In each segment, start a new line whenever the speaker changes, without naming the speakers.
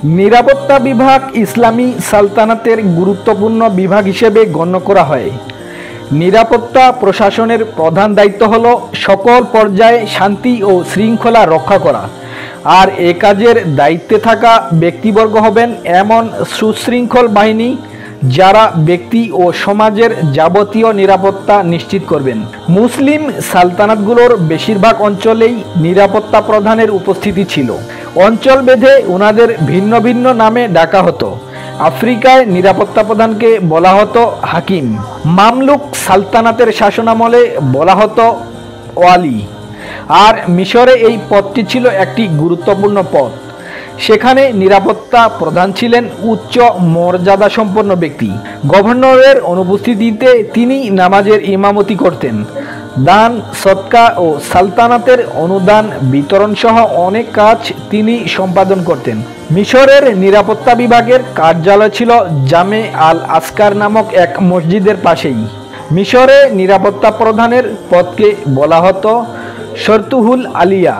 নিরাপত্তা বিভাগ ইসলামী সালতানাতের গুরুত্বপূর্ণ বিভাগ হিসেবে গণ্য করা হয়। নিরাপত্তা প্রশাসনের প্রধান দায়িত্ব হল সকল পর্যায়ে শান্তি ও শৃঙ্খলা রক্ষা করা, আর এ কাজের দায়িত্বে থাকা ব্যক্তিবর্গ হবেন এমন সুশৃঙ্খল বাহিনী যারা ব্যক্তি ও সমাজের যাবতীয় নিরাপত্তা নিশ্চিত করবেন। মুসলিম সালতানাতগুলোর বেশিরভাগ অঞ্চলেই নিরাপত্তা প্রধানের উপস্থিতি ছিল। অঞ্চল ভেদে ওনাদের ভিন্ন ভিন্ন নামে ডাকা হতো। আফ্রিকায় নিরাপত্তা প্রধানকে বলা হতো হাকিম, মামলুক সালতানাতের শাসনামলে বলা হতো ওয়ালি, আর মিশরে এই পদটি ছিল একটি গুরুত্বপূর্ণ পদ। সেখানে নিরাপত্তা প্রধান ছিলেন উচ্চ মর্যাদা সম্পন্ন ব্যক্তি। গভর্নরের অনুপস্থিতিতে তিনি নামাজের ইমামতি করতেন। দান, সদকা ও সালতানাতের অনুদান বিতরণ সহ অনেক কাজ তিনি সম্পাদন করতেন। মিশরের নিরাপত্তা বিভাগের কার্যালয় ছিল জামে আল আসকার নামক এক মসজিদের পাশেই। মিশরে নিরাপত্তা প্রধানের পদকে বলা হতো শর্তুহুল আলিয়া।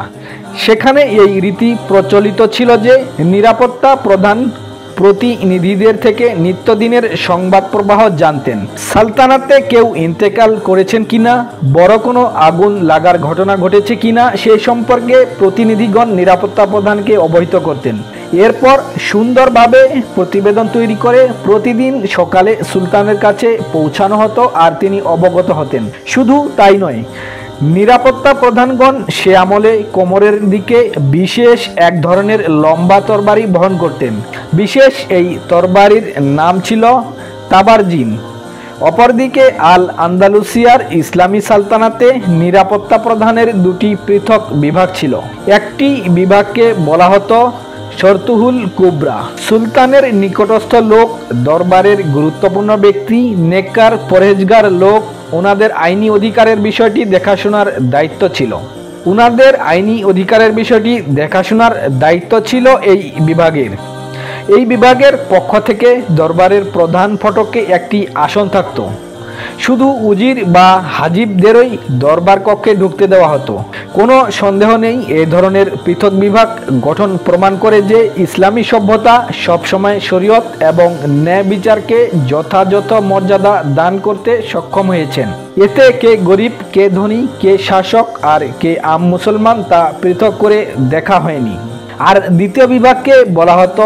সেখানে এই রীতি প্রচলিত ছিল যে নিরাপত্তা প্রধান প্রতিনিধিদের থেকে নিত্যদিনের সংবাদ প্রবাহ জানতেন। সালতানাতে কেউ ইন্তেকাল করেছেন কিনা, বড় কোনো আগুন লাগার ঘটনা ঘটেছে কিনা সে সম্পর্কে প্রতিনিধিগণ নিরাপত্তা প্রধানকে অবহিত করতেন। এরপর সুন্দরভাবে প্রতিবেদন তৈরি করে প্রতিদিন সকালে সুলতানের কাছে পৌঁছানো হতো, আর তিনি অবগত হতেন। শুধু তাই নয়, নিরাপত্তা প্রধানগণ সে আমলে কোমরের দিকে বিশেষ এক ধরনের লম্বা তরবারি বহন করতেন। বিশেষ এই তরবারির নাম ছিল তাবারজিন। অপরদিকে আল আন্দালুসিয়ার ইসলামী সালতানাতে নিরাপত্তা প্রধানের দুটি পৃথক বিভাগ ছিল। একটি বিভাগকে বলা হতো শর্তুহুল কুবরা। সুলতানের নিকটস্থ লোক, দরবারের গুরুত্বপূর্ণ ব্যক্তি, নেককার পরহেজগার লোক, ওনাদের আইনি অধিকারের বিষয়টি দেখাশোনার দায়িত্ব ছিল। এই বিভাগের। এই বিভাগের পক্ষ থেকে দরবারের প্রধান ফটকে একটি আসন থাকত। শুধু উজির বা হাজিবদেরই দরবার কক্ষে ঢুকতে দেওয়া হতো। কোনো সন্দেহ নেই, এ ধরনের পৃথক বিভাগ গঠন প্রমাণ করে যে ইসলামী সভ্যতা সবসময় শরীয়ত এবং ন্যায় বিচারকে যথাযথ মর্যাদা দান করতে সক্ষম হয়েছেন। এতে কে গরিব, কে ধনী, কে শাসক আর কে আম মুসলমান তা পৃথক করে দেখা হয়নি। আর দ্বিতীয় বিভাগকে বলা হতো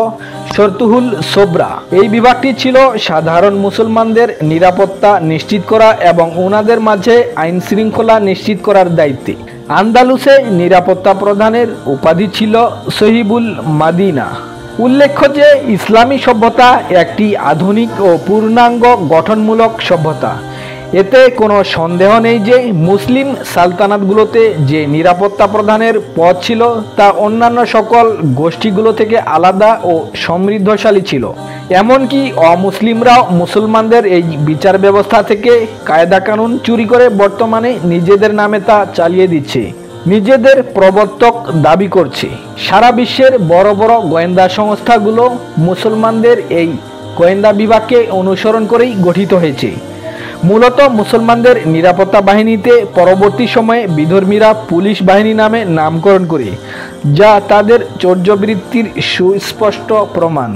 শর্তুহুল সোবরা। এই বিভাগটি ছিল সাধারণ মুসলমানদের নিরাপত্তা নিশ্চিত করা এবং ওনাদের মাঝে আইন শৃঙ্খলা নিশ্চিত করার দায়িত্বে। আন্দালুসে নিরাপত্তা প্রধানের উপাধি ছিল সহিবুল মাদিনা। উল্লেখ্য যে ইসলামী সভ্যতা একটি আধুনিক ও পূর্ণাঙ্গ গঠনমূলক সভ্যতা। এতে কোনো সন্দেহ নেই যে মুসলিম সালতানাতগুলোতে যে নিরাপত্তা প্রধানের পদ ছিল তা অন্যান্য সকল গোষ্ঠীগুলো থেকে আলাদা ও সমৃদ্ধশালী ছিল। এমনকি অমুসলিমরাও মুসলমানদের এই বিচার ব্যবস্থা থেকে কায়দা কানুন চুরি করে বর্তমানে নিজেদের নামে তা চালিয়ে দিচ্ছে, নিজেদের প্রবর্তক দাবি করছে। সারা বিশ্বের বড় বড় গোয়েন্দা সংস্থাগুলো মুসলমানদের এই গোয়েন্দা বিভাগকে অনুসরণ করেই গঠিত হয়েছে। মূলত মুসলমানদের নিরাপত্তা বাহিনীতে পরবর্তী সময়ে বিধর্মীরা পুলিশ বাহিনী নামে নামকরণ করে, যা তাদের চৌর্যবৃত্তির সুস্পষ্ট প্রমাণ।